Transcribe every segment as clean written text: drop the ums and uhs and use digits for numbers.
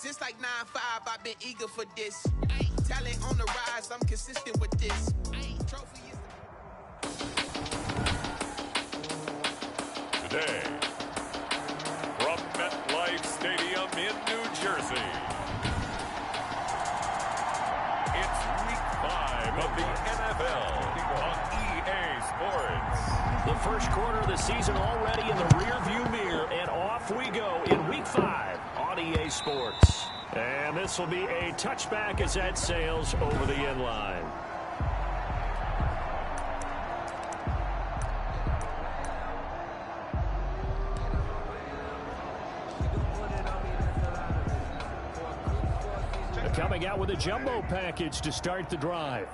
Since like 9-5, I've been eager for this. Talent on the rise, I'm consistent with this. Trophy is Today, from MetLife Stadium in New Jersey, it's Week 5 of the NFL on EA Sports. The first quarter of the season already in the rearview mirror, and off we go in Week 5 on EA Sports. And this will be a touchback as that sails over the end line. Coming out with a jumbo package to start the drive.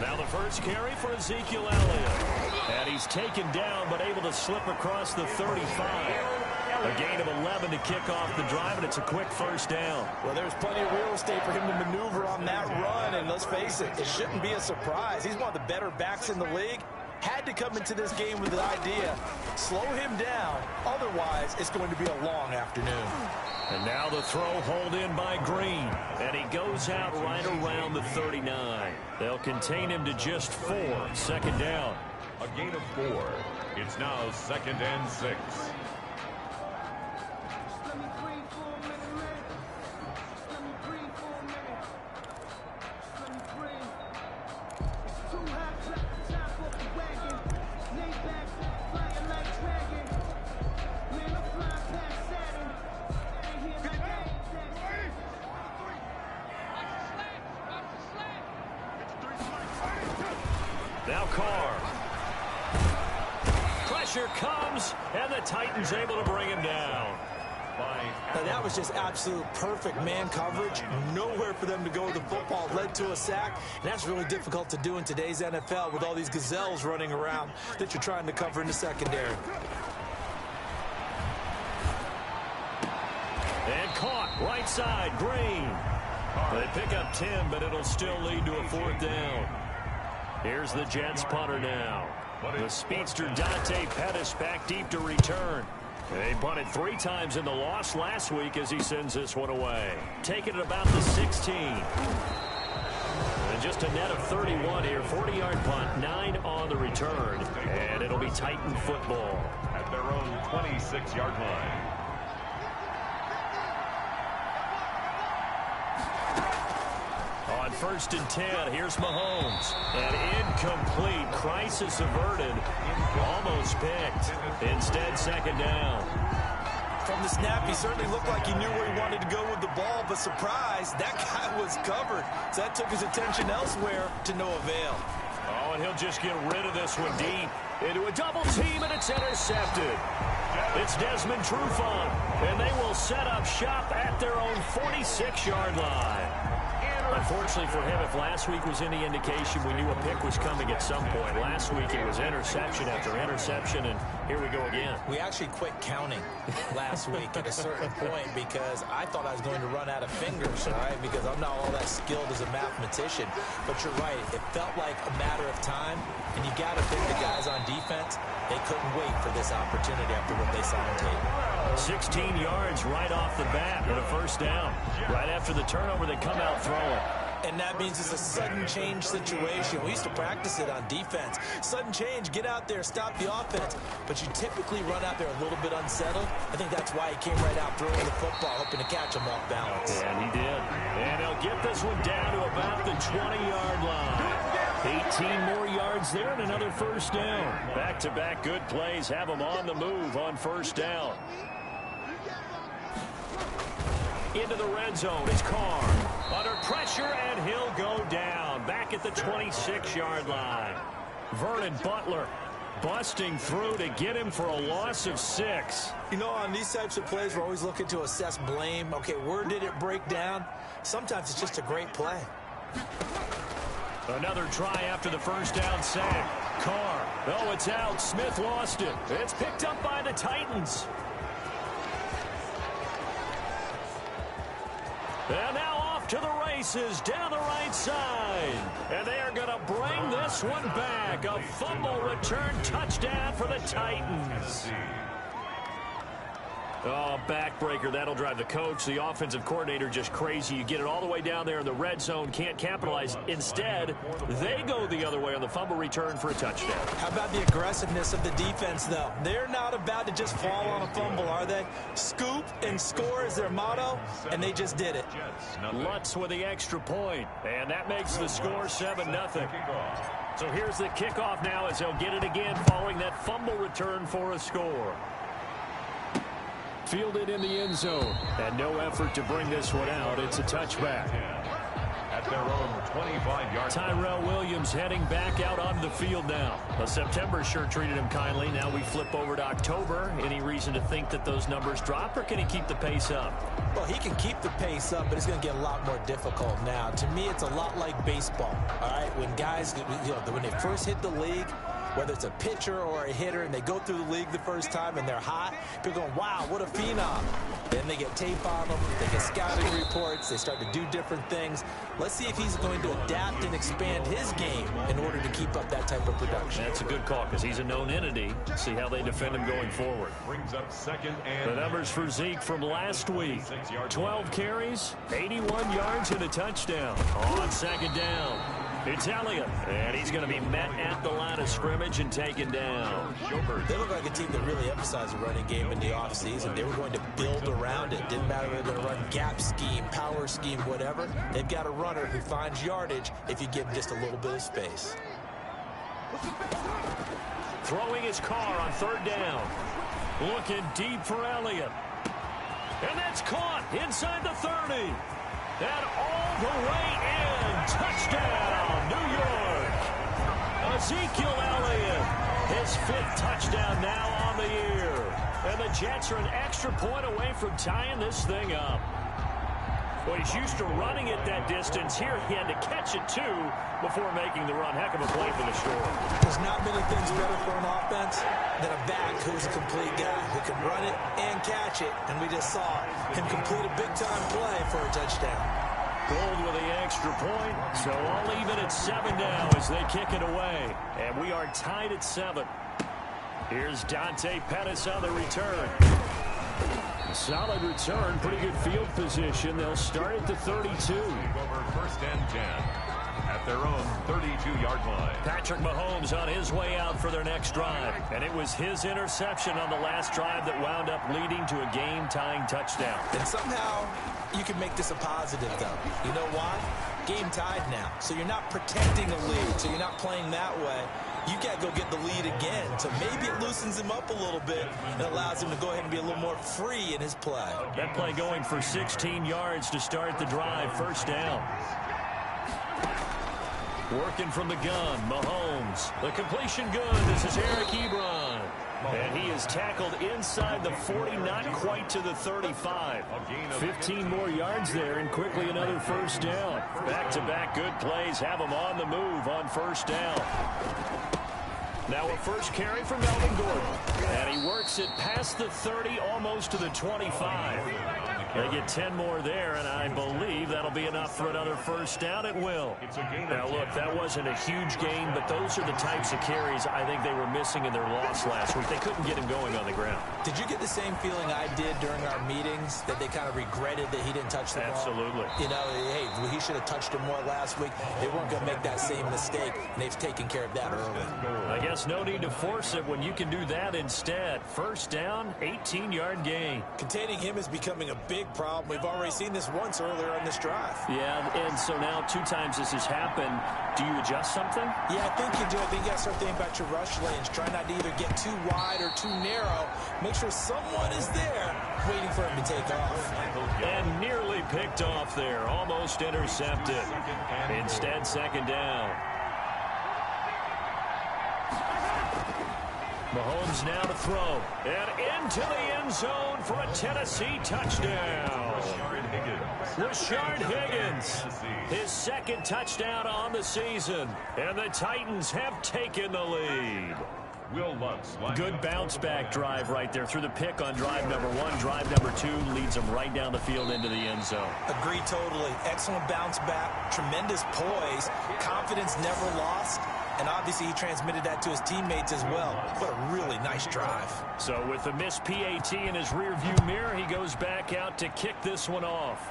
Now the first carry for Ezekiel Elliott. And he's taken down but able to slip across the 35. A gain of 11 to kick off the drive, and it's a quick first down. Well, there's plenty of real estate for him to maneuver on that run, and let's face it, it shouldn't be a surprise. He's one of the better backs in the league. Had to come into this game with the idea, slow him down, otherwise it's going to be a long afternoon. And now the throw hauled in by Green, and he goes out right around the 39. They'll contain him to just 4, second down. A gain of 4. It's now 2nd and 6. Now Carr. Pressure comes, and the Titans able to bring him down. Now that was just absolute perfect man coverage. Nowhere for them to go with the football. Led to a sack. And that's really difficult to do in today's NFL with all these gazelles running around that you're trying to cover in the secondary. And caught right side, Green. They pick up 10, but it'll still lead to a 4th down. Here's the Jets punter now. The speedster Dante Pettis back deep to return. They punted 3 times in the loss last week as he sends this one away. Taking it about the 16. And just a net of 31 here. 40-yard punt, 9 on the return. And it'll be Titan football At their own 26-yard line. On 1st and 10, here's Mahomes. And incomplete. Crisis averted. Almost picked. Instead, 2nd down. From the snap, he certainly looked like he knew where he wanted to go with the ball, but surprise, that guy was covered. So that took his attention elsewhere to no avail. Oh, and he'll just get rid of this one deep. Into a double team, and it's intercepted. It's Desmond Trufant, and they will set up shop at their own 46-yard line. Unfortunately for him, if last week was any indication, we knew a pick was coming at some point. Last week it was interception after interception, and here we go again. We actually quit counting last week at a certain point because I thought I was going to run out of fingers, all right, because I'm not all that skilled as a mathematician. But you're right, it felt like a matter of time, and you got to think the guys on defense, they couldn't wait for this opportunity after what they saw on tape. 16 yards right off the bat and a 1st down. Right after the turnover, they come out throwing. And that means it's a sudden change situation. We used to practice it on defense. Sudden change, get out there, stop the offense. But you typically run out there a little bit unsettled. I think that's why he came right out throwing the football, hoping to catch him off balance. And he did. And he'll get this one down to about the 20-yard line. 18 more yards there and another 1st down. Back-to-back good plays have him on the move on 1st down. Into the red zone is Carr. Under pressure, and he'll go down. Back at the 26-yard line. Vernon Butler busting through to get him for a loss of 6. You know, on these types of plays, we're always looking to assess blame. Okay, where did it break down? Sometimes it's just a great play. Another try after the 1st down sack. Carr. Oh, it's out. Smith lost it. It's picked up by the Titans. And now off to the races down the right side. And they are going to bring this one back. A fumble return touchdown for the Titans. Oh, backbreaker. That'll drive the coach, the offensive coordinator, just crazy. You get it all the way down there in the red zone, can't capitalize. Instead, they go the other way on the fumble return for a touchdown. How about the aggressiveness of the defense, though? They're not about to just fall on a fumble, are they? Scoop and score is their motto, and they just did it. Lutz with the extra point, and that makes the score 7-0. So here's the kickoff now as they'll get it again following that fumble return for a score. Fielded in the end zone, and no effort to bring this one out. It's a touchback. At their own 25-yard. Tyrell Williams heading back out onto the field now. Well, September sure treated him kindly. Now we flip over to October. Any reason to think that those numbers drop, or can he keep the pace up? Well, he can keep the pace up, but it's going to get a lot more difficult now. To me, it's a lot like baseball, all right? When guys, when they first hit the league, whether it's a pitcher or a hitter, and they go through the league the first time and they're hot, people going, wow, what a phenom. Then they get tape on them, they get scouting reports, they start to do different things. Let's see if he's going to adapt and expand his game in order to keep up that type of production. That's a good call because he's a known entity. See how they defend him going forward. Brings up second and the numbers for Zeke from last week. 12 carries, 81 yards, and a touchdown. On second down, it's Elliott, and he's going to be met at the line of scrimmage and taken down. They look like a team that really emphasized the running game in the offseason. They were going to build around it. Didn't matter if they're going to run gap scheme, power scheme, whatever. They've got a runner who finds yardage if you give him just a little bit of space. Throwing his car on third down. Looking deep for Elliott. And that's caught inside the 30. And all the way in. Touchdown, New York. Ezekiel Elliott, his 5th touchdown now on the year. And the Jets are an extra point away from tying this thing up. Well, he's used to running it that distance. Here he had to catch it, too, before making the run. Heck of a play for the score. There's not many things better for an offense than a back who's a complete guy who can run it and catch it. And we just saw him complete a big-time play for a touchdown. Gold with the extra point, so all even at 7 now as they kick it away. And we are tied at 7. Here's Dante Pettis on the return. Solid return, pretty good field position. They'll start at the 32. Over first and 10 at their own 32-yard line. Patrick Mahomes on his way out for their next drive. And it was his interception on the last drive that wound up leading to a game-tying touchdown. And somehow you can make this a positive, though. You know why? Game tied now. So you're not protecting the lead, so you're not playing that way. You got to go get the lead again. So maybe it loosens him up a little bit and allows him to go ahead and be a little more free in his play. That play going for 16 yards to start the drive. First down. Working from the gun, Mahomes. The completion good. This is Eric Ebron. And he is tackled inside the 40, not quite to the 35. 15 more yards there, and quickly another first down. Back-to-back good plays have him on the move on first down. Now a first carry from Melvin Gordon. And he works it past the 30, almost to the 25. They get 10 more there, and I believe that'll be enough for another first down. It will. Now, look, that wasn't a huge gain, but those are the types of carries I think they were missing in their loss last week. They couldn't get him going on the ground. Did you get the same feeling I did during our meetings, that they kind of regretted that he didn't touch the ball? Absolutely. You know, hey, he should have touched it more last week. They weren't going to make that same mistake, and they've taken care of that early. I guess no need to force it when you can do that instead. First down, 18-yard gain. Containing him is becoming a big problem. We've already seen this once earlier in this drive. Yeah, and so now 2 times this has happened. Do you adjust something? Yeah, I think you do. I think you got to start thinking about your rush lanes. Try not to either get too wide or too narrow. Make sure someone is there waiting for him to take off. And nearly picked off there. Almost intercepted. Instead, second down. Mahomes now to throw. And into the end zone for a Tennessee touchdown. Rashard Higgins. His 2nd touchdown on the season. And the Titans have taken the lead. Will Lutz. Good bounce-back drive right there. Through the pick on drive number 1. Drive number 2 leads them right down the field into the end zone. Agree totally. Excellent bounce back. Tremendous poise. Confidence never lost. And obviously he transmitted that to his teammates as well. What a really nice drive. So with the missed PAT in his rearview mirror, he goes back out to kick this one off.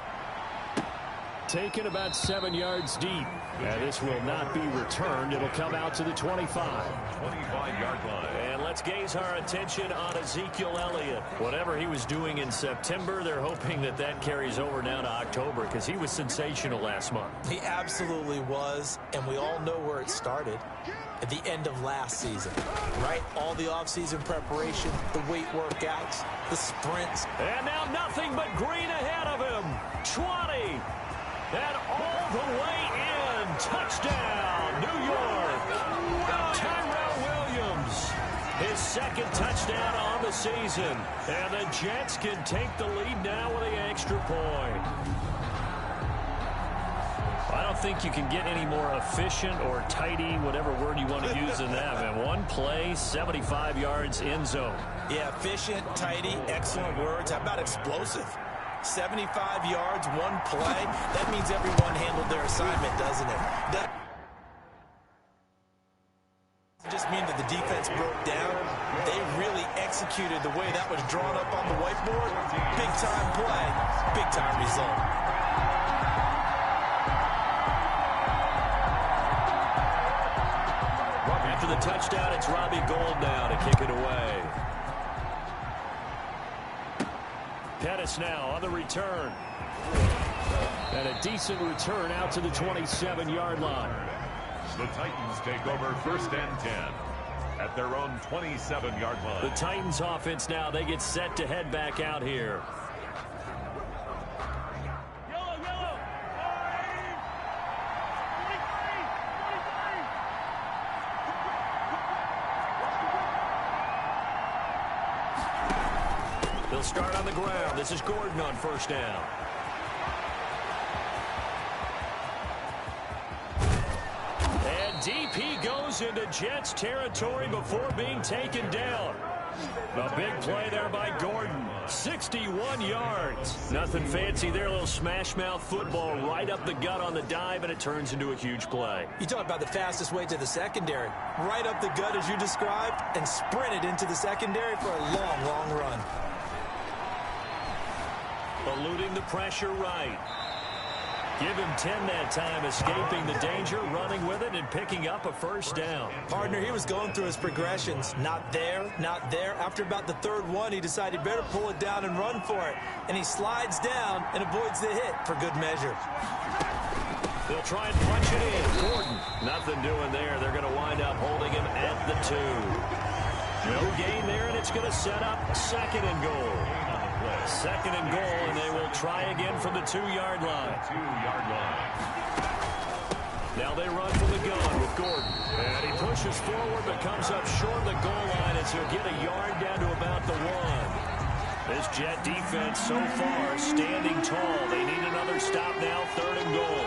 Taken about 7 yards deep. And this will not be returned. It'll come out to the 25. 25-yard line. And let's gaze our attention on Ezekiel Elliott. Whatever he was doing in September, they're hoping that that carries over now to October because he was sensational last month. He absolutely was, and we all know where it started. At the end of last season, right? All the offseason preparation, the weight workouts, the sprints. And now nothing but green ahead of him. 20. And all the way in. Touchdown, New York. Tyrell Williams. His second touchdown on the season. And the Jets can take the lead now with an extra point. I don't think you can get any more efficient or tidy, whatever word you want to use in that. Man, one play, 75 yards in zone. Yeah, efficient, tidy, excellent words. How about explosive? 75 yards, one play. That means everyone handled their assignment, doesn't it? That just mean that the defense broke down. They really executed the way that was drawn up on the whiteboard. Big-time play, big-time result. After the touchdown, it's Robbie Gould now to kick it away. Pettis now on the return. And a decent return out to the 27-yard line. The Titans take over 1st and 10 at their own 27-yard line. The Titans offense now, they get set to head back out here. They'll start on the ground. This is Gordon on 1st down. And deep he goes into Jets territory before being taken down. A big play there by Gordon. 61 yards. Nothing fancy there. A little smash mouth football right up the gut on the dive, and it turns into a huge play. You talk about the fastest way to the secondary. Right up the gut as you described and sprinted into the secondary for a long, long run. Eluding the pressure right. Give him 10 that time, escaping the danger, running with it, and picking up a 1st down. Partner, he was going through his progressions. Not there, not there. After about the 3rd one, he decided better pull it down and run for it. And he slides down and avoids the hit for good measure. They'll try and punch it in. Gordon, nothing doing there. They're going to wind up holding him at the 2. No gain there, and it's going to set up 2nd and goal. 2nd and goal, and they will try again from the 2-yard line. 2-yard line. Now they run from the gun with Gordon. And he pushes forward, but comes up short of the goal line as he'll get a yard down to about the 1. This Jet defense so far standing tall. They need another stop now, 3rd and goal.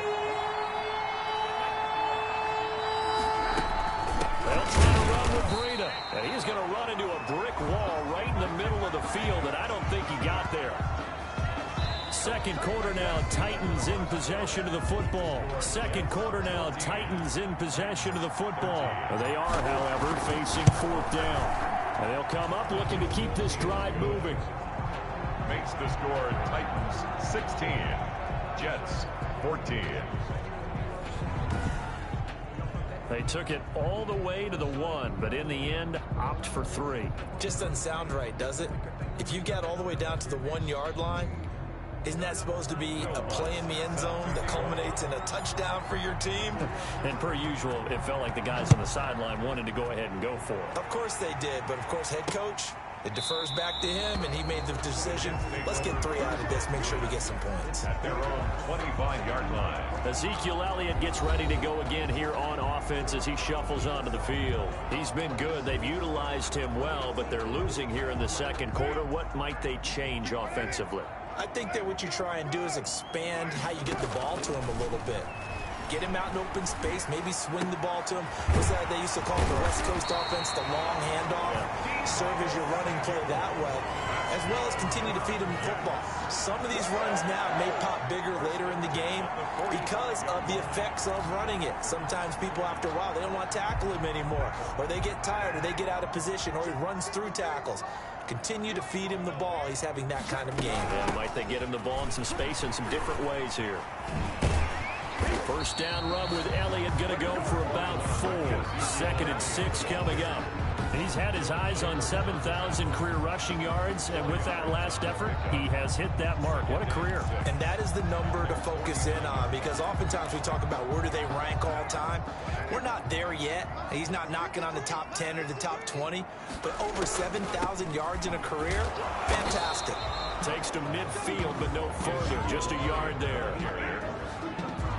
They'll try to run with Breida. And he's going to run into a brick wall right in the middle of the field, and I don't think he got there. 2nd quarter now, Titans in possession of the football. 2nd quarter now, Titans in possession of the football. They are, however, facing 4th down. And they'll come up looking to keep this drive moving. Makes the score Titans 16, Jets 14. They took it all the way to the 1, but in the end, opt for 3. Just doesn't sound right, does it? If you get all the way down to the 1-yard line, isn't that supposed to be a play in the end zone that culminates in a touchdown for your team? And per usual, it felt like the guys on the sideline wanted to go ahead and go for it. Of course they did, but of course head coach, it defers back to him, and he made the decision. Let's get 3 out of this, make sure we get some points. At their own 25-yard line. Ezekiel Elliott gets ready to go again here on offense as he shuffles onto the field. He's been good. They've utilized him well, but they're losing here in the 2nd quarter. What might they change offensively? I think that what you try and do is expand how you get the ball to him a little bit. Get him out in open space. Maybe swing the ball to him. What's that they used to call the West Coast offense, the long handoff? Serve as your running play that way, as well as continue to feed him the football. Some of these runs now may pop bigger later in the game because of the effects of running it. Sometimes people, after a while, they don't want to tackle him anymore, or they get tired, or they get out of position, or he runs through tackles. Continue to feed him the ball. He's having that kind of game. Yeah, might they get him the ball in some space in some different ways here. First down run with Elliott, going to go for about 4. 2nd and 6 coming up. He's had his eyes on 7,000 career rushing yards, and with that last effort, he has hit that mark. What a career. And that is the number to focus in on, because oftentimes we talk about where do they rank all time. We're not there yet. He's not knocking on the top 10 or the top 20, but over 7,000 yards in a career, fantastic. Takes to midfield, but no further, just a yard there.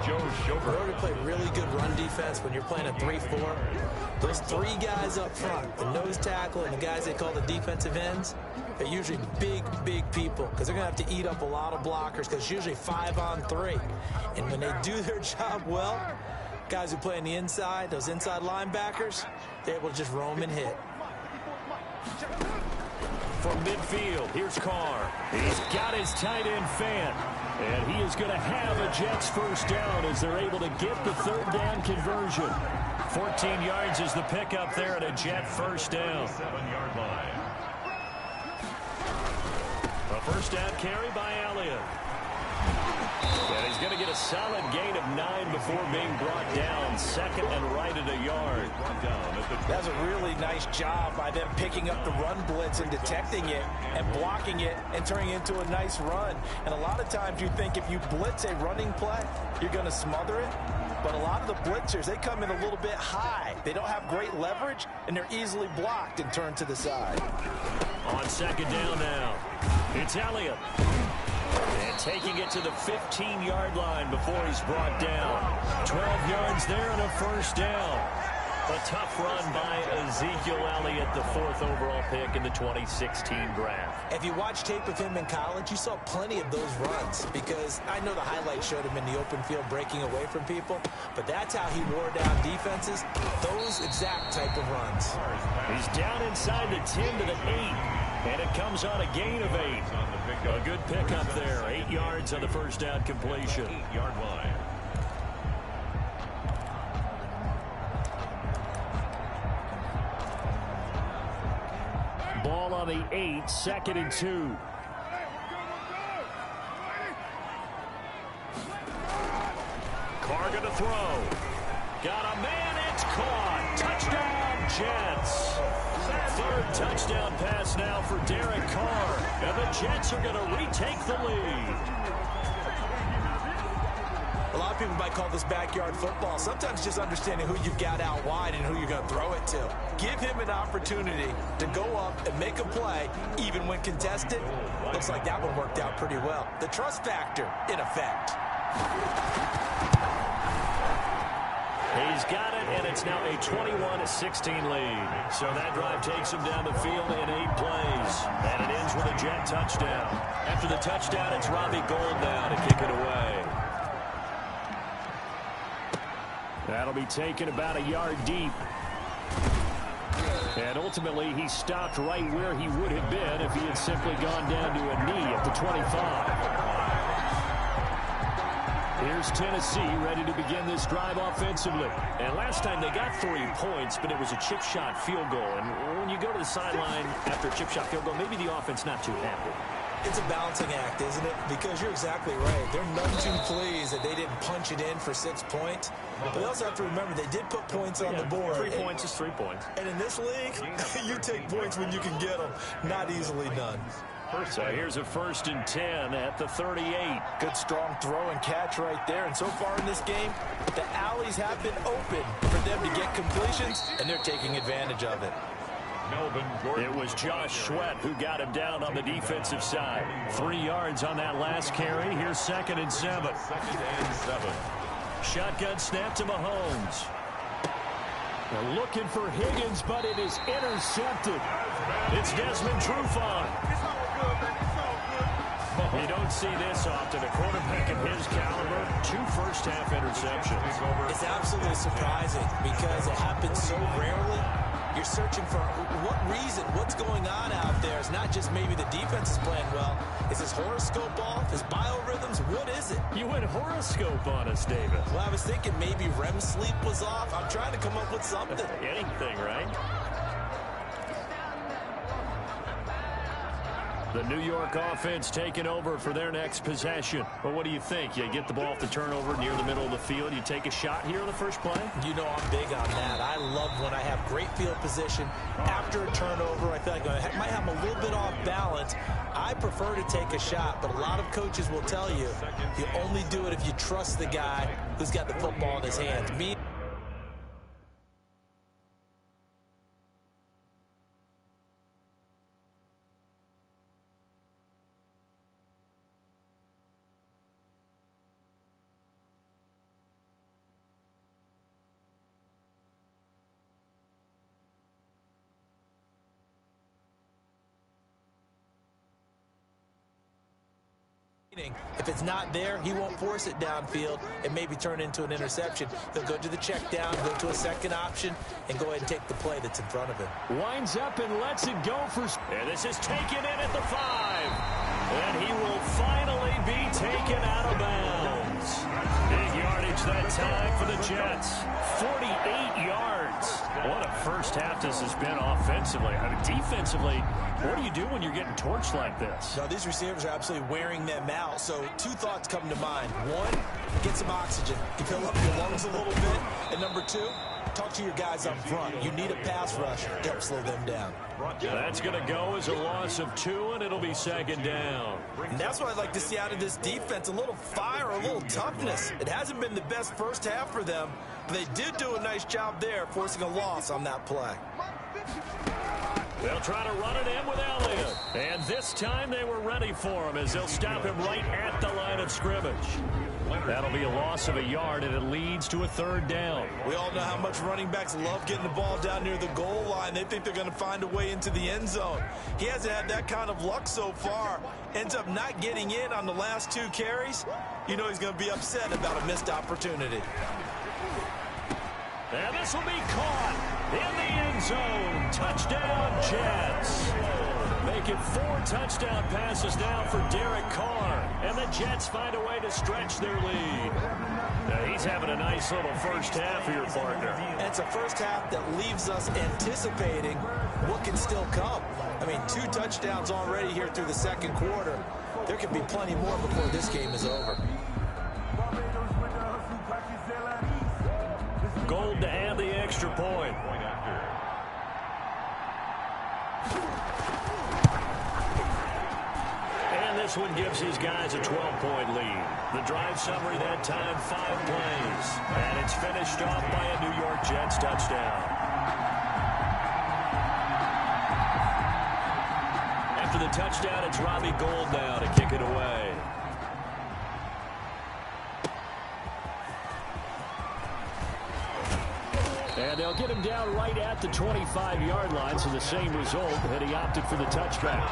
Joe Schobert. In order to play really good run defense when you're playing a 3-4, those 3 guys up front, the nose tackle and the guys they call the defensive ends, they're usually big, big people, because they're going to have to eat up a lot of blockers, because it's usually 5-on-3. And when they do their job well, guys who play on the inside, those inside linebackers, they're able to just roam and hit. From midfield, here's Carr. He's got his tight end fan. And he is going to have a Jets first down as they're able to get the 3rd down conversion. 14 yards is the pickup there at a Jet first down. 7-yard line. A first down carry by Elliott. And he's going to get a solid gain of 9 before being brought down. 2nd and right at a yard. That's a really nice job by them picking up the run blitz and detecting it and blocking it and turning it into a nice run. And a lot of times you think if you blitz a running play, you're going to smother it. But a lot of the blitzers, they come in a little bit high. They don't have great leverage, and they're easily blocked and turned to the side. On 2nd down now, it's Elliott. And taking it to the 15-yard line before he's brought down. 12 yards there and a first down. A tough run by Ezekiel Elliott, the 4th overall pick in the 2016 draft. If you watch tape of him in college, you saw plenty of those runs, because I know the highlights showed him in the open field breaking away from people, but that's how he wore down defenses, those exact type of runs. He's down inside the 10 to the 8, and it comes on a gain of 8. A good pickup there, 8 yards on the first down completion. 8-yard line. Ball on the 8, 2nd and 2. Carr going to throw. Got a man, it's caught. Touchdown, Jets. 3rd touchdown pass now for Derek Carr. And the Jets are going to retake the lead. A lot of people might call this backyard football. Sometimes just understanding who you've got out wide and who you're going to throw it to. Give him an opportunity to go up and make a play, even when contested. Looks like that one worked out pretty well. The trust factor, in effect. He's got it, and it's now a 21-16 lead. So that drive takes him down the field in 8 plays. And it ends with a Jet touchdown. After the touchdown, it's Robbie Gould now to kick it away. That'll be taken about a yard deep. And ultimately, he stopped right where he would have been if he had simply gone down to a knee at the 25. Here's Tennessee ready to begin this drive offensively. And last time they got 3 points, but it was a chip shot field goal. And when you go to the sideline after a chip shot field goal, maybe the offense not too happy. It's a balancing act, isn't it? Because you're exactly right. They're none too pleased that they didn't punch it in for 6 points. But they also have to remember they did put points on the board. 3 points is 3 points. And in this league, you take points when you can get them. Not easily done. So here's a 1st and 10 at the 38. Good strong throw and catch right there. And so far in this game, the alleys have been open for them to get completions, and they're taking advantage of it. It was Josh Sweat who got him down on the defensive side. 3 yards on that last carry. Here's 2nd and 7. 2nd and 7. Shotgun snap to Mahomes. They're looking for Higgins, but it is intercepted. It's Desmond Trufant. You don't see this often. A quarterback of his caliber, 2 first-half interceptions. It's absolutely surprising because it happens so rarely. You're searching for what reason, what's going on out there. It's not just maybe the defense is playing well. Is his horoscope off? His biorhythms? What is it? You went horoscope on us, David. Well, I was thinking maybe REM sleep was off. I'm trying to come up with something. Anything, right? The New York offense taking over for their next possession. Well, what do you think? You get the ball off the turnover near the middle of the field. You take a shot here on the first play? You know I'm big on that. I love when I have great field position. After a turnover, I feel like I might have a little bit off balance. I prefer to take a shot, but a lot of coaches will tell you, you only do it if you trust the guy who's got the football in his hands. Me. If it's not there, he won't force it downfield and maybe turn into an interception. He'll go to the check down, go to a second option, and go ahead and take the play that's in front of him. Winds up and lets it go for... And this is taken in at the 5. And he will finally be taken out of bounds. Big yardage that time for the Jets. 48 yards. What a first half this has been offensively. I mean, defensively, what do you do when you're getting torched like this? Now, these receivers are absolutely wearing them out. So 2 thoughts come to mind. 1, get some oxygen. You fill up your lungs a little bit. And number 2, talk to your guys up front. You need a pass rush to help slow them down. That's going to go as a loss of 2, and it'll be second down. And that's what I'd like to see out of this defense, a little fire, a little toughness. It hasn't been the best first half for them, but they did do a nice job there, forcing a loss on that play. They'll try to run it in with Elliott. And this time they were ready for him as they'll stop him right at the line of scrimmage. That'll be a loss of a yard, and it leads to a 3rd down. We all know how much running backs love getting the ball down near the goal line. They think they're going to find a way into the end zone. He hasn't had that kind of luck so far. Ends up not getting in on the last 2 carries. You know he's going to be upset about a missed opportunity. And this will be caught in the end zone. Touchdown, Jets. Making 4 touchdown passes now for Derek Carr. And the Jets find a way to stretch their lead. Now, he's having a nice little first half here, partner. And it's a first half that leaves us anticipating what can still come. I mean, 2 touchdowns already here through the second quarter. There could be plenty more before this game is over. Gold to add the extra point. And this one gives these guys a 12-point lead. The drive summary that time, 5 plays. And it's finished off by a New York Jets touchdown. After the touchdown, it's Robbie Gould now to kick it away. And they'll get him down right at the 25-yard line, so the same result, and he opted for the touchback.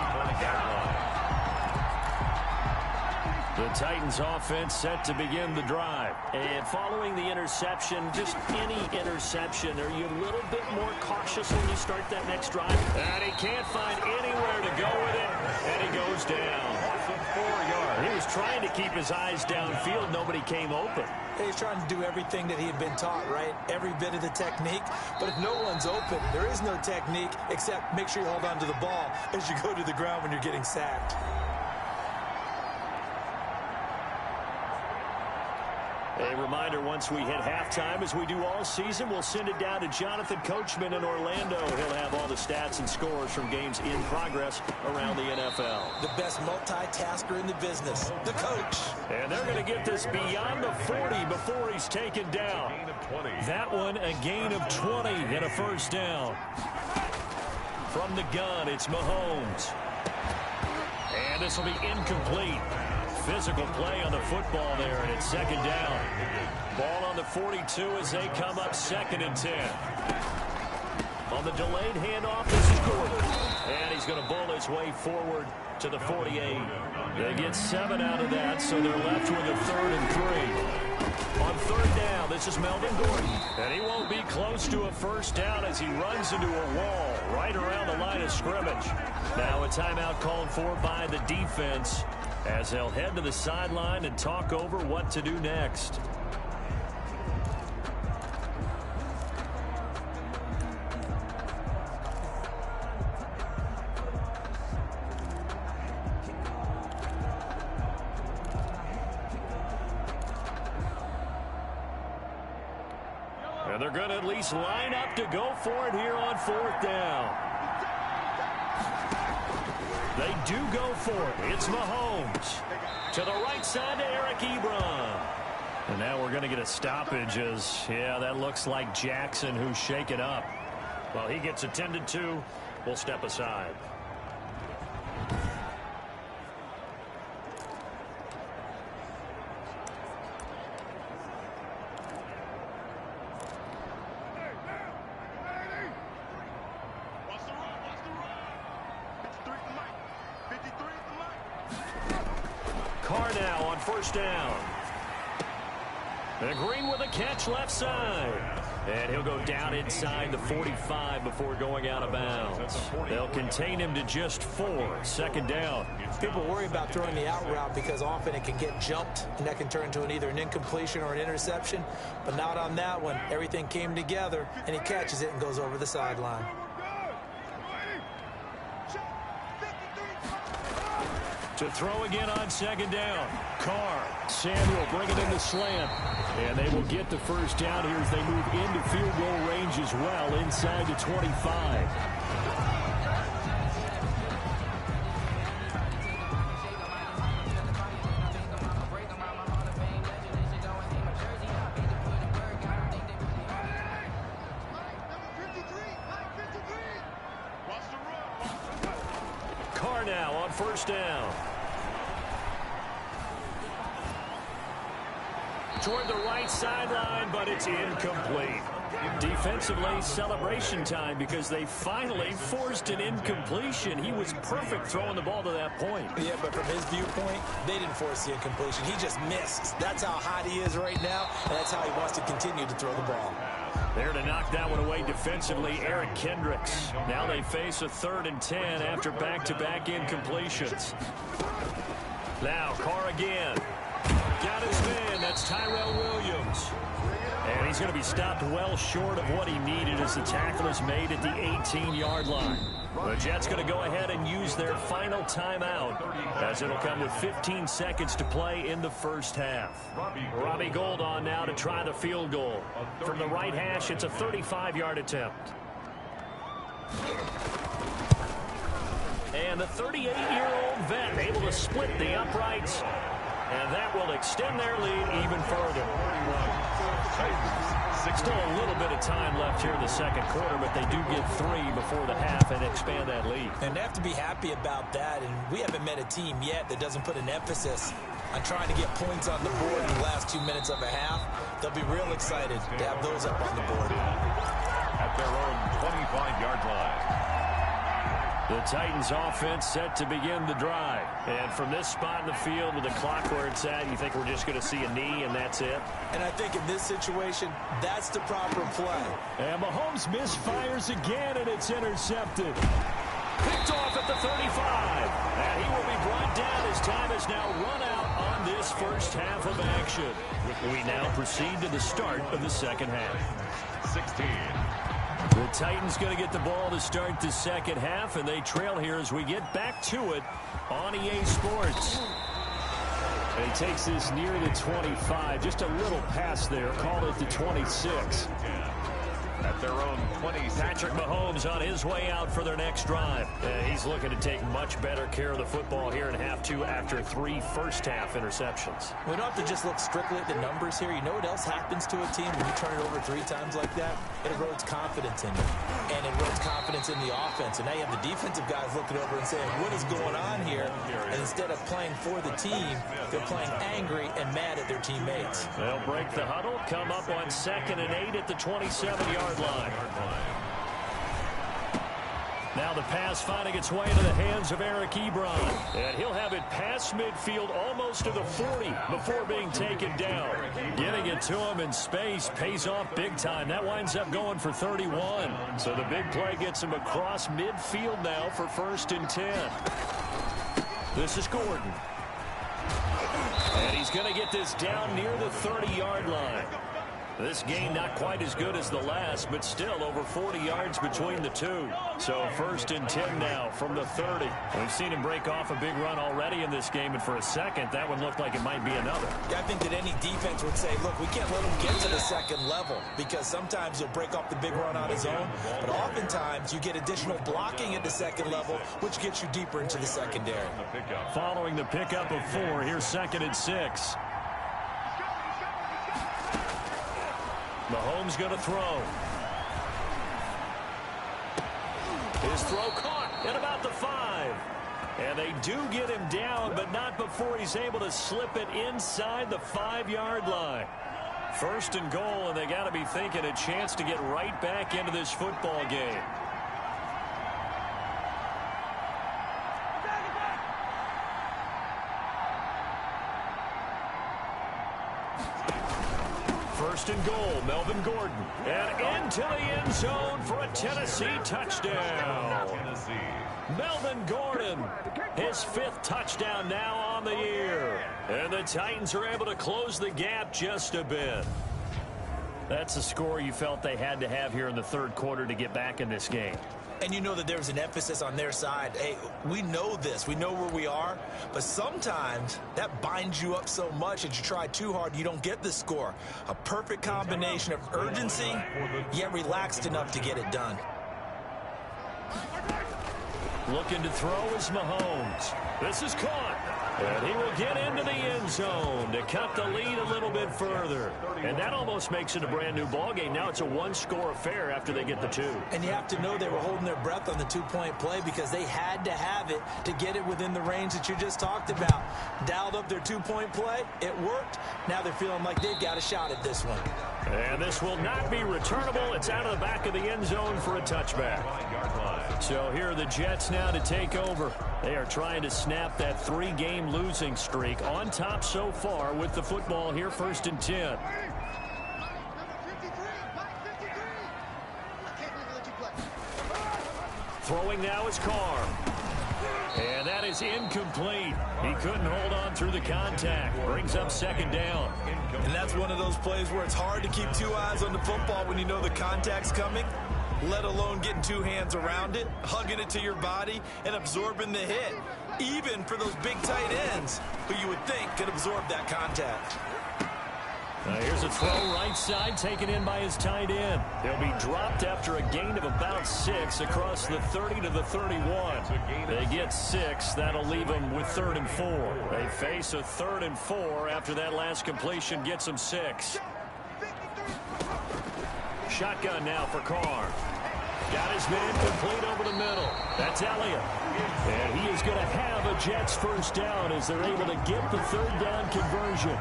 The Titans offense set to begin the drive. And following the interception, just any interception, are you a little bit more cautious when you start that next drive? And he can't find anywhere to go with it, and he goes down. 4 yards. He was trying to keep his eyes downfield. Nobody came open. He's trying to do everything that he had been taught, right? Every bit of the technique. But if no one's open, there is no technique except make sure you hold on to the ball as you go to the ground when you're getting sacked. A reminder, once we hit halftime, as we do all season, we'll send it down to Jonathan Coachman in Orlando. He'll have all the stats and scores from games in progress around the NFL. The best multitasker in the business, the coach. And they're going to get this beyond the 40 before he's taken down. That one, a gain of 20 and a first down. From the gun, it's Mahomes. And this will be incomplete. Physical play on the football there, and it's second down. Ball on the 42 as they come up 2nd and 10. On the delayed handoff, this is Gordon. And he's going to bull his way forward to the 48. They get 7 out of that, so they're left with a 3rd and 3. On 3rd down, this is Melvin Gordon. And he won't be close to a first down as he runs into a wall right around the line of scrimmage. Now a timeout called for by the defense as they'll head to the sideline and talk over what to do next. And they're going to at least line up to go for it here on 4th down. They do go for it. It's Mahomes. To the right side to Eric Ebron. And now we're going to get a stoppage as, yeah, that looks like Jackson who's shaken up. Well, he gets attended to. We'll step aside. First down. And Green with a catch left side. And he'll go down inside the 45 before going out of bounds. They'll contain him to just 4. 2nd down. People worry about throwing the out route because often it can get jumped, and that can turn into either an incompletion or an interception. But not on that one. Everything came together, and he catches it and goes over the sideline. To throw again on 2nd down. Carr. Samuel bringing in the slant. And they will get the first down here as they move into field goal range as well inside the 25. Carr now on 1st down. Toward the right sideline, but it's incomplete. Defensively, celebration time because they finally forced an incompletion. He was perfect throwing the ball to that point. Yeah, but from his viewpoint, they didn't force the incompletion. He just missed. That's how hot he is right now, and that's how he wants to continue to throw the ball. There to knock that one away defensively, Eric Kendricks. Now they face a 3rd and 10 after back-to-back incompletions. Now Carr again. Got his man. That's Tyrell Williams. And he's going to be stopped well short of what he needed as the tackle is made at the 18-yard line. The Jets going to go ahead and use their final timeout as it'll come with 15 seconds to play in the first half. Robbie Gould on now to try the field goal. From the right hash, it's a 35-yard attempt. And the 38-year-old vet able to split the uprights. And that will extend their lead even further. Still a little bit of time left here in the 2nd quarter, but they do get 3 before the half and expand that lead. And they have to be happy about that. And we haven't met a team yet that doesn't put an emphasis on trying to get points on the board in the last 2 minutes of a half. They'll be real excited to have those up on the board. At their own 25-yard line. The Titans offense set to begin the drive. And from this spot in the field with the clock where it's at, you think we're just going to see a knee and that's it? And I think in this situation, that's the proper play. And Mahomes misfires again, and it's intercepted. Picked off at the 35. And he will be brought down as time has now run out on this first half of action. We now proceed to the start of the 2nd half. 16. The Titans going to get the ball to start the 2nd half, and they trail here as we get back to it on EA Sports. And he takes this near the 25, just a little pass there, call it the 26. At their own 20. Patrick Mahomes on his way out for their next drive. He's looking to take much better care of the football here in half 2 after 3 first-half interceptions. We don't have to just look strictly at the numbers here. You know what else happens to a team when you turn it over 3 times like that? It erodes confidence in you. And it erodes confidence in the offense. And now you have the defensive guys looking over and saying, what is going on here? And instead of playing for the team, they're playing angry and mad at their teammates. They'll break the huddle, come up on 2nd and 8 at the 27-yard line. Now the pass finding its way into the hands of Eric Ebron. And he'll have it past midfield almost to the 40 before being taken down. Getting it to him in space pays off big time. That winds up going for 31. So the big play gets him across midfield now for 1st and 10. This is Gordon. And he's going to get this down near the 30-yard line. This game not quite as good as the last, but still over 40 yards between the two. So 1st and 10 now from the 30. We've seen him break off a big run already in this game, and for a second, that one looked like it might be another. Yeah, I think that any defense would say, look, we can't let him get to the second level, because sometimes he'll break off the big run on his own, but oftentimes you get additional blocking at the second level, which gets you deeper into the secondary. Following the pickup of 4, here's 2nd and 6. Mahomes going to throw. His throw caught at about the 5. And they do get him down, but not before he's able to slip it inside the 5-yard line. 1st and goal, and they got to be thinking a chance to get right back into this football game. First and goal, Melvin Gordon. And into the end zone for a Tennessee touchdown. Melvin Gordon, his 5th touchdown now on the year. And the Titans are able to close the gap just a bit. That's a score you felt they had to have here in the 3rd quarter to get back in this game. And you know that there's an emphasis on their side. Hey, we know this. We know where we are. But sometimes that binds you up so much that you try too hard, you don't get the score. A perfect combination of urgency, yet relaxed enough to get it done. Looking to throw is Mahomes. This is caught. And he will get into the end zone to cut the lead a little bit further. And that almost makes it a brand-new ballgame. Now it's a 1-score affair after they get the 2. And you have to know they were holding their breath on the 2-point play because they had to have it to get it within the range that you just talked about. Dialed up their 2-point play. It worked. Now they're feeling like they've got a shot at this one. And this will not be returnable. It's out of the back of the end zone for a touchback. So here are the Jets now to take over. They are trying to snap that 3-game losing streak. On top so far with the football here, 1st and 10. Throwing now is Carr. And that is incomplete. He couldn't hold on through the contact. Brings up 2nd down. And that's one of those plays where it's hard to keep 2 eyes on the football when you know the contact's coming, let alone getting 2 hands around it, hugging it to your body, and absorbing the hit. Even for those big tight ends who you would think could absorb that contact. Here's a throw right side taken in by his tight end. He'll be dropped after a gain of about 6 across the 30 to the 31. They get 6. That'll leave them with 3rd and 4. They face a 3rd and 4 after that last completion gets them 6. Shotgun now for Carr. Got his man complete over the middle. That's Elliott. And he is going to have a Jets 1st down as they're able to get the 3rd down conversion.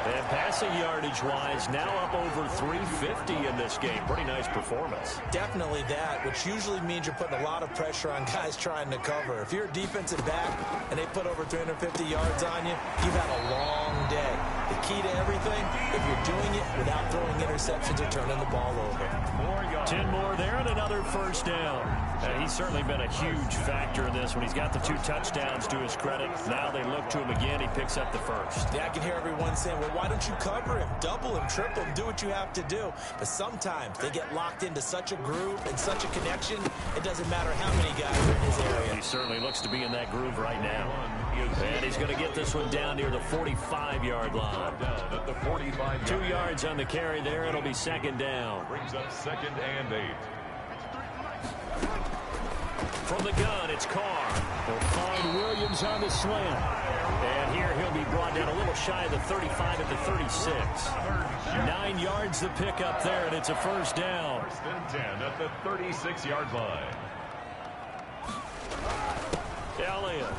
And passing yardage-wise, now up over 350 in this game. Pretty nice performance. Definitely that, which usually means you're putting a lot of pressure on guys trying to cover. If you're a defensive back and they put over 350 yards on you, you've had a long day. The key to everything, if you're doing it without throwing interceptions or turning the ball over. 10 more there and another 1st down. He's certainly been a huge factor in this when he's got the 2 touchdowns to his credit. Now they look to him again. He picks up the 1st. Yeah, I can hear everyone saying, well, why don't you cover him, double him, triple him, do what you have to do. But sometimes they get locked into such a groove and such a connection, it doesn't matter how many guys are in his area. He certainly looks to be in that groove right now. And he's going to get this one down near the 45-yard line. 2 yards on the carry there. It'll be 2nd down. Brings up 2nd and 8. From the gun, it's Carr. They'll find Williams on the slant. And here he'll be brought down a little shy of the 35 at the 36. 9 yards the pickup there, and it's a 1st down. 1st and 10 at the 36-yard line. Elliott.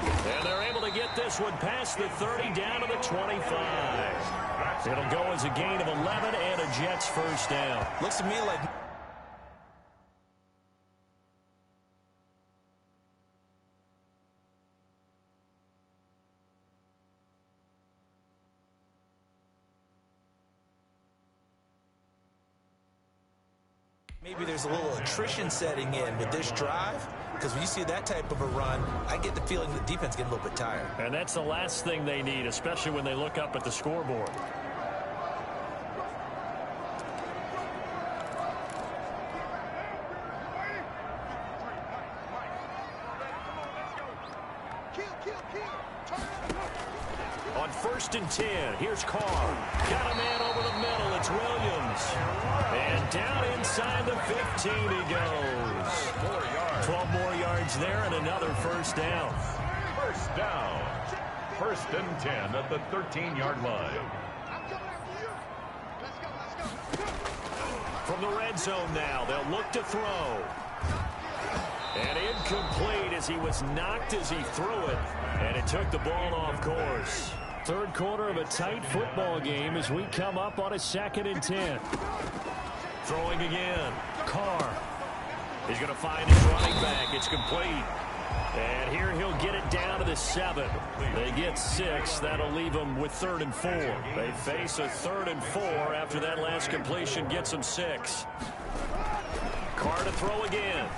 And they're able to get this one past the 30 down to the 25. It'll go as a gain of 11 and a Jets 1st down. Looks to me like Maybe there's a little attrition setting in with this drive, because when you see that type of a run, I get the feeling the defense getting a little bit tired. And that's the last thing they need, especially when they look up at the scoreboard. On 1st and 10, here's Carr. Got a man over the middle. It's Williams. And down inside the 15 he goes. 12 more yards there and another first down. First down. 1st and 10 at the 13-yard line. From the red zone now, they'll look to throw. And incomplete as he was knocked as he threw it. And it took the ball off course. Third quarter of a tight football game as we come up on a 2nd and 10. Throwing again. Carr. He's going to find his running back. It's complete. And here he'll get it down to the 7. They get 6. That'll leave them with 3rd and 4. They face a 3rd and 4 after that last completion gets them 6. Carr to throw again.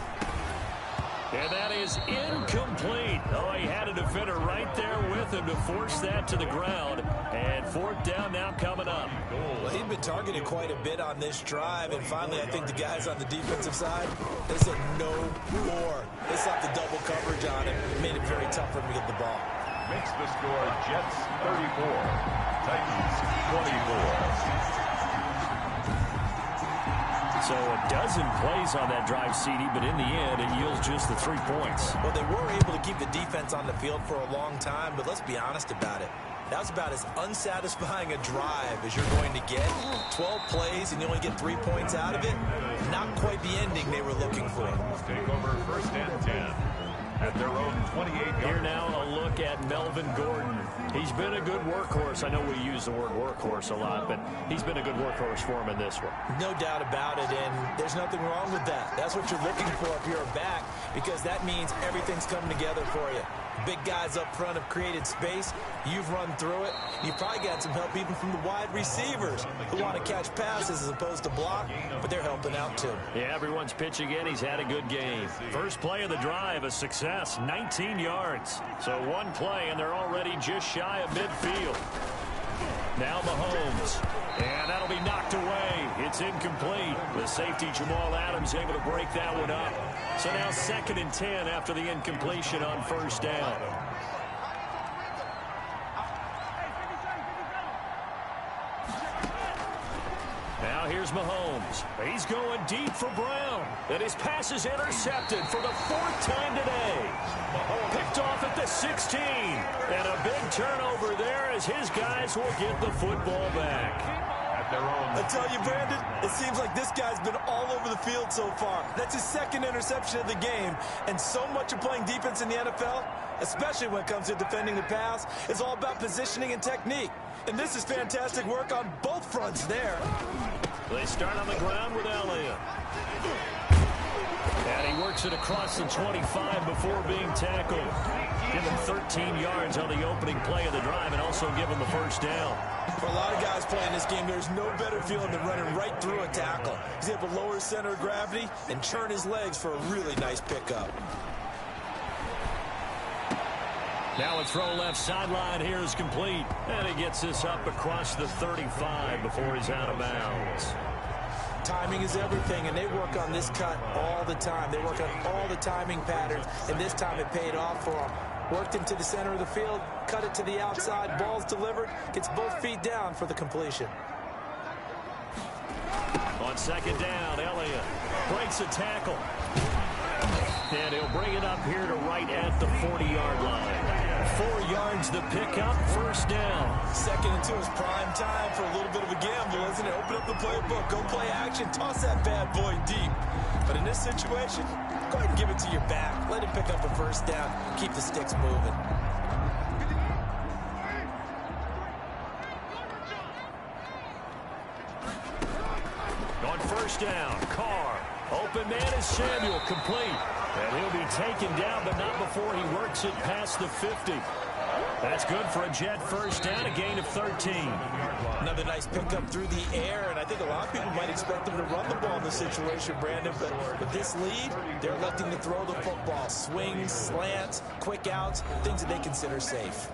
And that is incomplete. Oh, he had a defender right there with him to force that to the ground. And 4th down now coming up. Well, he'd been targeted quite a bit on this drive. And finally, I think the guys on the defensive side, they said no more. They slapped the double coverage on him. It made it very tough for him to get the ball. Makes the score Jets 34, Titans 24. So a dozen plays on that drive, CD, but in the end, it yields just the 3 points. Well, they were able to keep the defense on the field for a long time, but let's be honest about it. That was about as unsatisfying a drive as you're going to get. 12 plays and you only get 3 points out of it. Not quite the ending they were looking for. Take over 1st and 10 at their own 28-yard. Here now a look at Melvin Gordon. He's been a good workhorse. I know we use the word workhorse a lot, but he's been a good workhorse for him in this one. No doubt about it, and there's nothing wrong with that. That's what you're looking for if you're a back, because that means everything's coming together for you. Big guys up front have created space. You've run through it. You've probably got some help even from the wide receivers who want to catch passes as opposed to block, but they're helping out too. Yeah, everyone's pitching in. He's had a good game. First play of the drive, a success, 19 yards. So one play, and they're already just shy of midfield. Now Mahomes. And that'll be knocked away. It's incomplete. The safety, Jamal Adams, able to break that one up. So now 2nd and 10 after the incompletion on 1st down. Now here's Mahomes. He's going deep for Brown. And his pass is intercepted for the 4th time today. Picked off at the 16. And a big turnover there as his guys will get the football back. I tell you, Brandon, it seems like this guy's been all over the field so far. That's his 2nd interception of the game. And so much of playing defense in the NFL, especially when it comes to defending the pass, is all about positioning and technique. And this is fantastic work on both fronts there. They start on the ground with Elliott. And he works it across the 25 before being tackled. Give him 13 yards on the opening play of the drive and also give him the 1st down. For a lot of guys playing this game, there's no better feeling than running right through a tackle. He's able to lower his center of gravity and churn his legs for a really nice pickup. Now a throw left sideline here is complete. And he gets this up across the 35 before he's out of bounds. Timing is everything, and they work on this cut all the time. They work on all the timing patterns, and this time it paid off for them. Worked into the center of the field, cut it to the outside, ball's delivered, gets both feet down for the completion. On 2nd down, Elliott breaks a tackle. And he'll bring it up here to right at the 40-yard line. 4 yards the pickup, 1st down. 2nd and 2 is prime time for a little bit of a gamble, isn't it? Open up the playbook, go play action, toss that bad boy deep. But in this situation, go ahead and give it to your back. Let him pick up a 1st down, keep the sticks moving. On 1st down, Carr. Open man is Samuel, complete. And he'll be taken down, but not before he works it past the 50. That's good for a Jet first down, a gain of 13. Another nice pickup through the air, and I think a lot of people might expect them to run the ball in this situation, Brandon, but with this lead, they're electing to throw the football. Swings, slants, quick outs, things that they consider safe.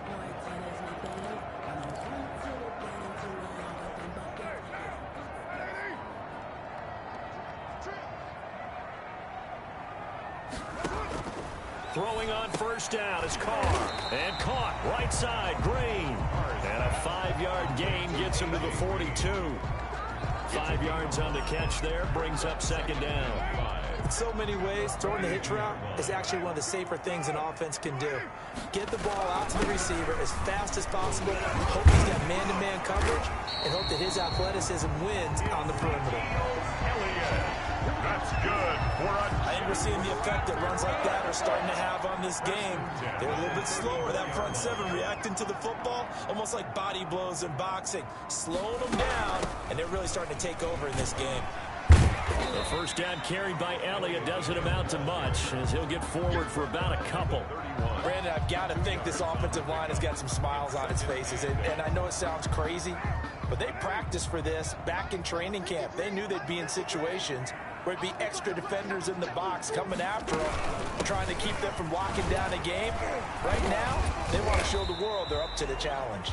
Throwing on first down is Carr. And caught right side, Green. And a 5-yard gain gets him to the 42. 5 yards on the catch there, brings up second down. In so many ways, throwing the hitch route is actually one of the safer things an offense can do. Get the ball out to the receiver as fast as possible, hope he's got man-to-man coverage, and hope that his athleticism wins on the perimeter. That's good. I think we're seeing the effect that runs like that are starting to have on this game. They're a little bit slower, that front seven, reacting to the football, almost like body blows in boxing, slowing them down, and they're really starting to take over in this game. The first down carried by Elliott doesn't amount to much as he'll get forward for about a couple. Brandon, I've got to think this offensive line has got some smiles on its faces, and I know it sounds crazy, but they practiced for this back in training camp. They knew they'd be in situations where it'd be extra defenders in the box coming after them, trying to keep them from locking down a game. Right now, they want to show the world they're up to the challenge.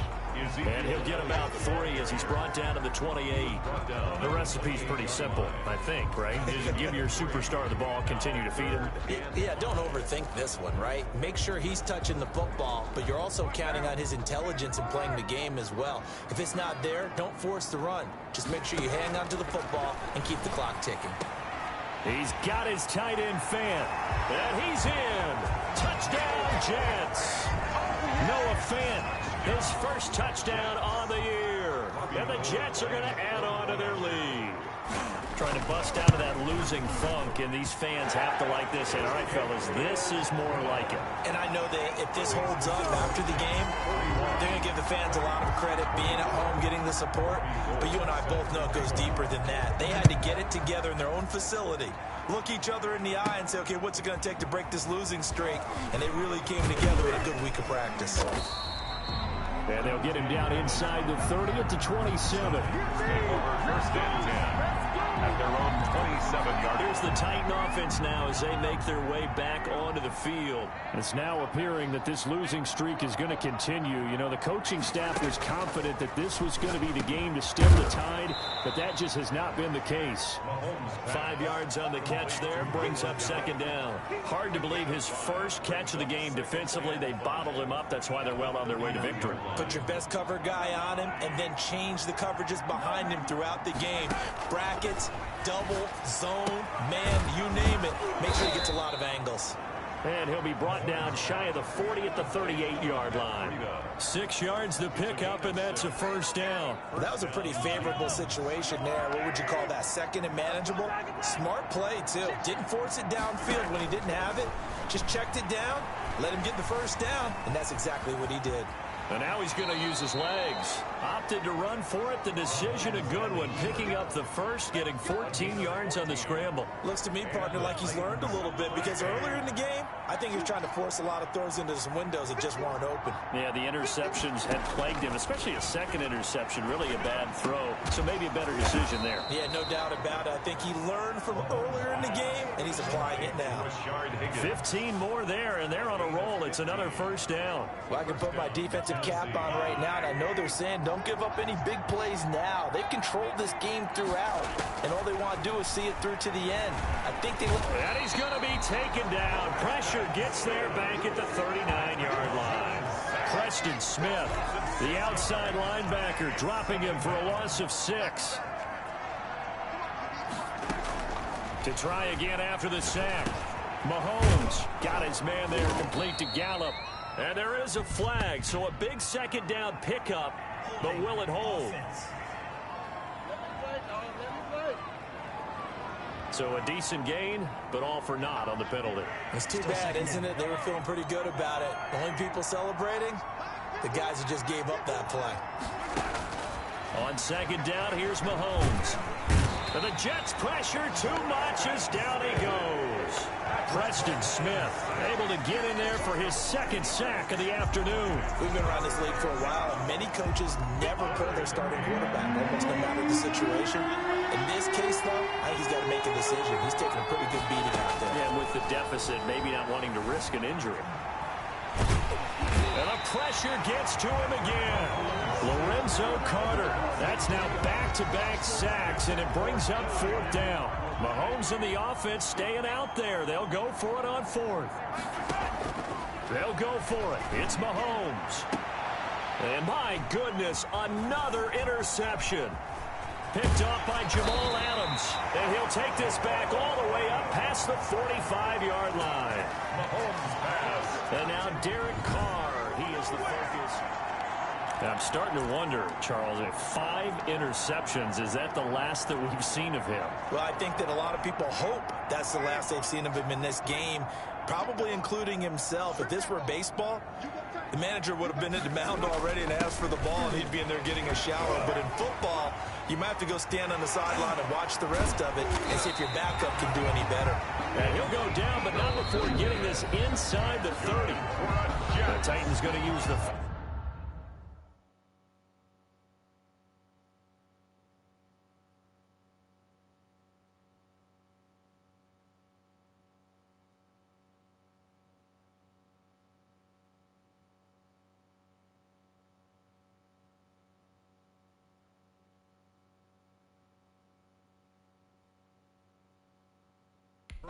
And he'll get about 3 as he's brought down to the 28. The recipe's pretty simple, I think, right? Just give your superstar the ball, continue to feed him. Yeah, don't overthink this one, right? Make sure he's touching the football, but you're also counting on his intelligence in playing the game as well. If it's not there, don't force the run. Just make sure you hang on to the football and keep the clock ticking. He's got his tight end Fant, and he's in. Touchdown, Jets. Noah Fant, his first touchdown on the year. And the Jets are going to add on to their lead. Trying to bust out of that losing funk, and these fans have to like this. And all right, fellas, this is more like it. And I know that if this holds up after the game, they're going to give the fans a lot of credit being at home, getting the support. But you and I both know it goes deeper than that. They had to get it together in their own facility, look each other in the eye and say, okay, what's it going to take to break this losing streak? And they really came together with a good week of practice. And they'll get him down inside the 30 at the 27. First and 10. At their own 27-yard. Here's the Titan offense now as they make their way back onto the field. It's now appearing that this losing streak is going to continue. You know, the coaching staff was confident that this was going to be the game to stem the tide, but that just has not been the case. 5 yards on the catch there, brings up second down. Hard to believe his first catch of the game defensively. They bottled him up. That's why they're well on their way to victory. Put your best cover guy on him and then change the coverages behind him throughout the game. Brackets, double, zone, man, you name it. Make sure he gets a lot of angles. And he'll be brought down shy of the 40 at the 38-yard line. 6 yards to pick up, and that's a first down. Well, that was a pretty favorable situation there. What would you call that? Second and manageable? Smart play, too. Didn't force it downfield when he didn't have it. Just checked it down, let him get the first down, and that's exactly what he did. And now he's going to use his legs. Opted to run for it. The decision a good one. Picking up the first, getting 14 yards on the scramble. Looks to me, partner, like he's learned a little bit because earlier in the game, I think he was trying to force a lot of throws into some windows that just weren't open. Yeah, the interceptions had plagued him, especially a second interception. Really a bad throw. So maybe a better decision there. Yeah, no doubt about it. I think he learned from earlier in the game, and he's applying it now. 15 more there, and they're on a roll. It's another first down. Well, I can put my defensive cap on right now, and I know they're saying don't give up any big plays now. They've controlled this game throughout, and all they want to do is see it through to the end. I think they look. And he's going to be taken down. Pressure gets there back at the 39-yard line. Preston Smith, the outside linebacker, dropping him for a loss of 6. To try again after the sack. Mahomes got his man there, complete to Gallup. And there is a flag, so a big second down pickup, but will it hold? So a decent gain, but all for naught on the penalty. It's too bad, isn't it? They were feeling pretty good about it. The only people celebrating, the guys who just gave up that play. On second down, here's Mahomes. And the Jets pressure too much as down he goes. Preston Smith able to get in there for his second sack of the afternoon. We've been around this league for a while, and many coaches never pull their starting quarterback, almost no matter the situation. In this case, though, I think he's got to make a decision. He's taking a pretty good beating out there. Yeah, and with the deficit, maybe not wanting to risk an injury. And the pressure gets to him again. Lorenzo Carter. That's now back-to-back sacks, and it brings up fourth down. Mahomes and the offense staying out there. They'll go for it on fourth. They'll go for it. It's Mahomes. And my goodness, another interception. Picked off by Jamal Adams. And he'll take this back all the way up past the 45-yard line. Mahomes pass. And now Derek Carr. He is the focus. I'm starting to wonder, Charles, if 5 interceptions, is that the last that we've seen of him? Well, I think that a lot of people hope that's the last they've seen of him in this game, probably including himself. If this were baseball, the manager would have been at the mound already and asked for the ball, and he'd be in there getting a shower. But in football, you might have to go stand on the sideline and watch the rest of it and see if your backup can do any better. And he'll go down, but not before getting this inside the 30. The Titans going to use the...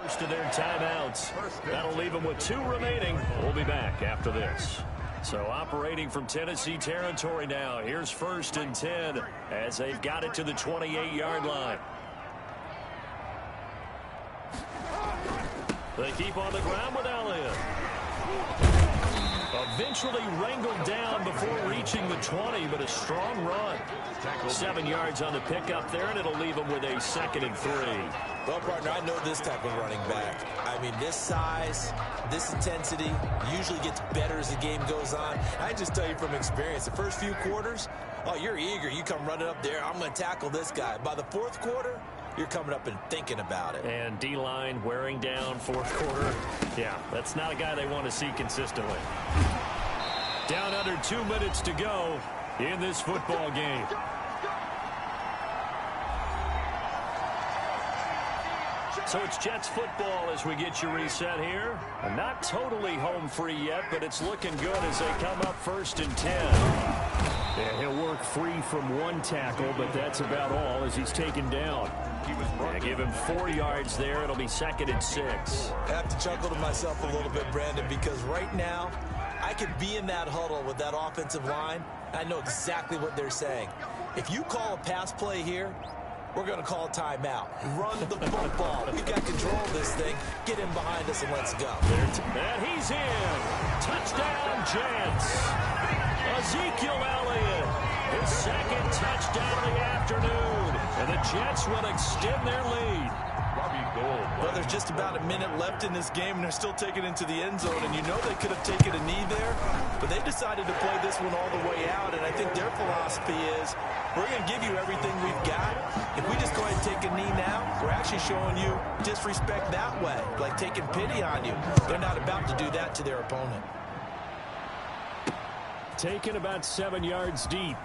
First of their timeouts. That'll leave them with 2 remaining. We'll be back after this. So operating from Tennessee territory now. Here's 1st and 10 as they've got it to the 28-yard line. They keep on the ground with Elliott. Eventually wrangled down before reaching the 20, but a strong run. 7 yards on the pickup there, and it'll leave them with a 2nd and 3. Well, partner, I know this type of running back. I mean, this size, this intensity usually gets better as the game goes on. I just tell you from experience, the first few quarters, oh, you're eager. You come running up there, I'm going to tackle this guy. By the 4th quarter, you're coming up and thinking about it. And D-line wearing down 4th quarter. Yeah, that's not a guy they want to see consistently. Down under 2 minutes to go in this football game. So it's Jets football as we get you reset here. And not totally home free yet, but it's looking good as they come up 1st and 10. And he'll work free from 1 tackle, but that's about all as he's taken down. And give him 4 yards there. It'll be 2nd and 6. I have to chuckle to myself a little bit, Brandon, because right now I could be in that huddle with that offensive line. I know exactly what they're saying. If you call a pass play here, we're going to call a timeout. Run the football. We've got control of this thing. Get him behind us and let's go. And he's in. Touchdown, Jets. Ezekiel Elliott, his 2nd touchdown of the afternoon. And the Jets will extend their lead. Well, there's just about a minute left in this game, and they're still taking it into the end zone. And you know they could have taken a knee there, but they decided to play this one all the way out. And I think their philosophy is, we're going to give you everything we've got. If we just go ahead and take a knee now, we're actually showing you disrespect that way, like taking pity on you. They're not about to do that to their opponent. Taken about 7 yards deep.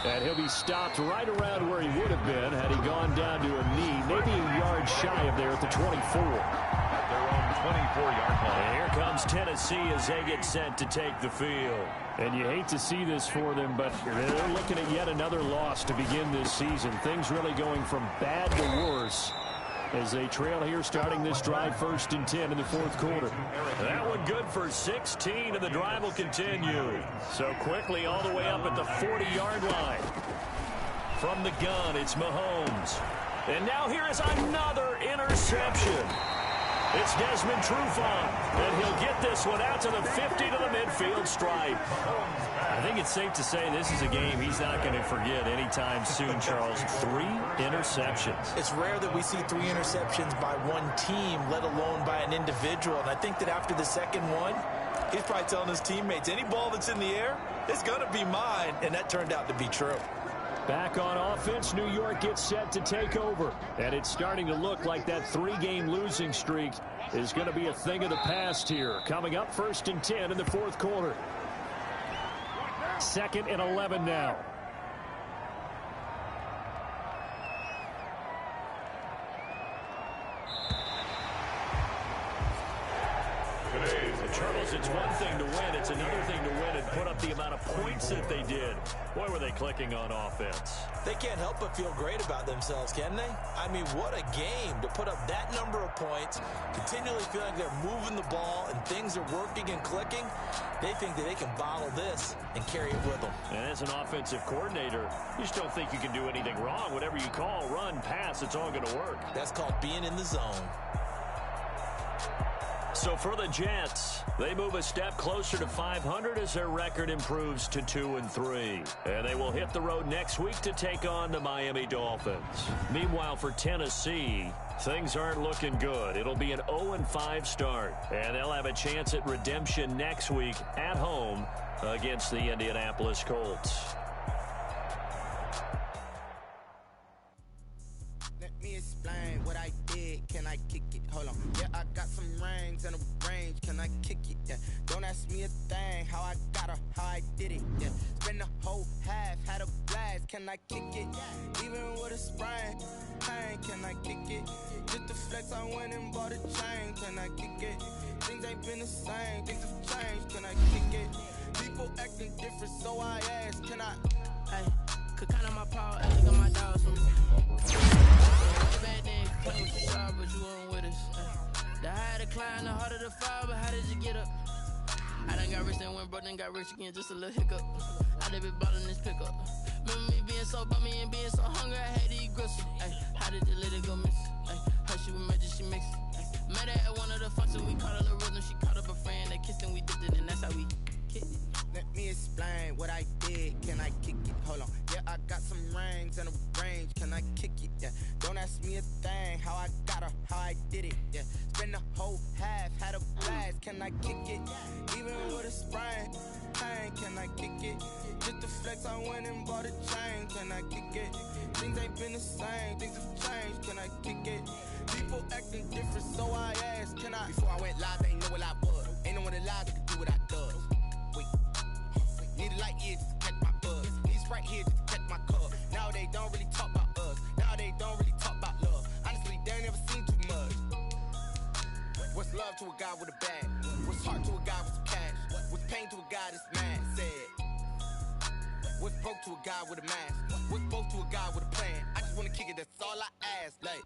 And he'll be stopped right around where he would have been had he gone down to a knee, maybe a yard shy of there at the 24. At their own 24-yard line. And here comes Tennessee as they get set to take the field. And you hate to see this for them, but they're looking at yet another loss to begin this season. Things really going from bad to worse as they trail here starting this drive 1st and 10 in the 4th quarter. That one good for 16, and the drive will continue. So quickly all the way up at the 40-yard line. From the gun, it's Mahomes. And now here is another interception. It's Desmond Trufant, and he'll get this one out to the 50 to the midfield stripe. I think it's safe to say this is a game he's not going to forget anytime soon, Charles. 3 interceptions. It's rare that we see 3 interceptions by one team, let alone by an individual. And I think that after the 2nd one, he's probably telling his teammates, any ball that's in the air, it's going to be mine. And that turned out to be true. Back on offense, New York gets set to take over. And it's starting to look like that 3-game losing streak is going to be a thing of the past here. Coming up 1st and 10 in the 4th quarter. 2nd and 11 now. Turtles, it's one thing to win. It's another thing to win and put up the amount of points that they did. Boy, were they clicking on offense. They can't help but feel great about themselves, can they? I mean, what a game to put up that number of points, continually feeling they're moving the ball and things are working and clicking. They think that they can bottle this and carry it with them. And as an offensive coordinator, you just don't think you can do anything wrong. Whatever you call, run, pass, it's all going to work. That's called being in the zone. So for the Jets, they move a step closer to 500 as their record improves to 2-3. And they will hit the road next week to take on the Miami Dolphins. Meanwhile, for Tennessee, things aren't looking good. It'll be an 0-5 start. And they'll have a chance at redemption next week at home against the Indianapolis Colts. Let me explain what I did. Can I kick it? Hold on. Yeah, I got some rings and a range. Can I kick it? Yeah. Don't ask me a thing. How I got her, how I did it. Yeah. Spend the whole half, had a blast. Can I kick it? Even with a sprain. Pain, can I kick it? Just the flex, I went and bought a chain. Can I kick it? Things ain't been the same. Things have changed. Can I kick it? People acting different, so I ask. Can I? Hey, could count on my power, I look at my dogs. Bad thing, close to shop, but you weren't with us. The higher the climb, the harder the fall, but how did you get up? I done got rich and went broke, then got rich again, just a little hiccup. I done been ballin' this pickup. Remember me being so bummy and being so hungry, I had to eat gristle. Ay, how did you let it go miss? Ay, her she was magic, she mixed it. Met her at one of the functions, we caught her the rhythm, she caught up a friend, they kissed and we dipped it, and that's how we kicked it. Let me explain what I did. Can I kick it? Hold on. Yeah, I got some rings and a range. Can I kick it? Yeah. Don't ask me a thing. How I got her, how I did it. Yeah. Spend the whole half, had a blast. Can I kick it? Even with a sprain. Pain, can I kick it? Just the flex, I went and bought a chain. Can I kick it? Things ain't been the same. Things have changed. Can I kick it? People acting different, so I asked. Can I? Before I went live, they ain't know what I was. Ain't no one alive that could do what I does. Wait. Need a light here just to catch my buzz. Need Sprite here just to catch my cup. Now they don't really talk about us. Now they don't really talk about love. Honestly, they ain't never seen too much. What's love to a guy with a bag? What's heart to a guy with some cash? What's pain to a guy that's mad? Said. What's broke to a guy with a mask? What's broke to a guy with a plan? I just wanna kick it, that's all I ask. Like.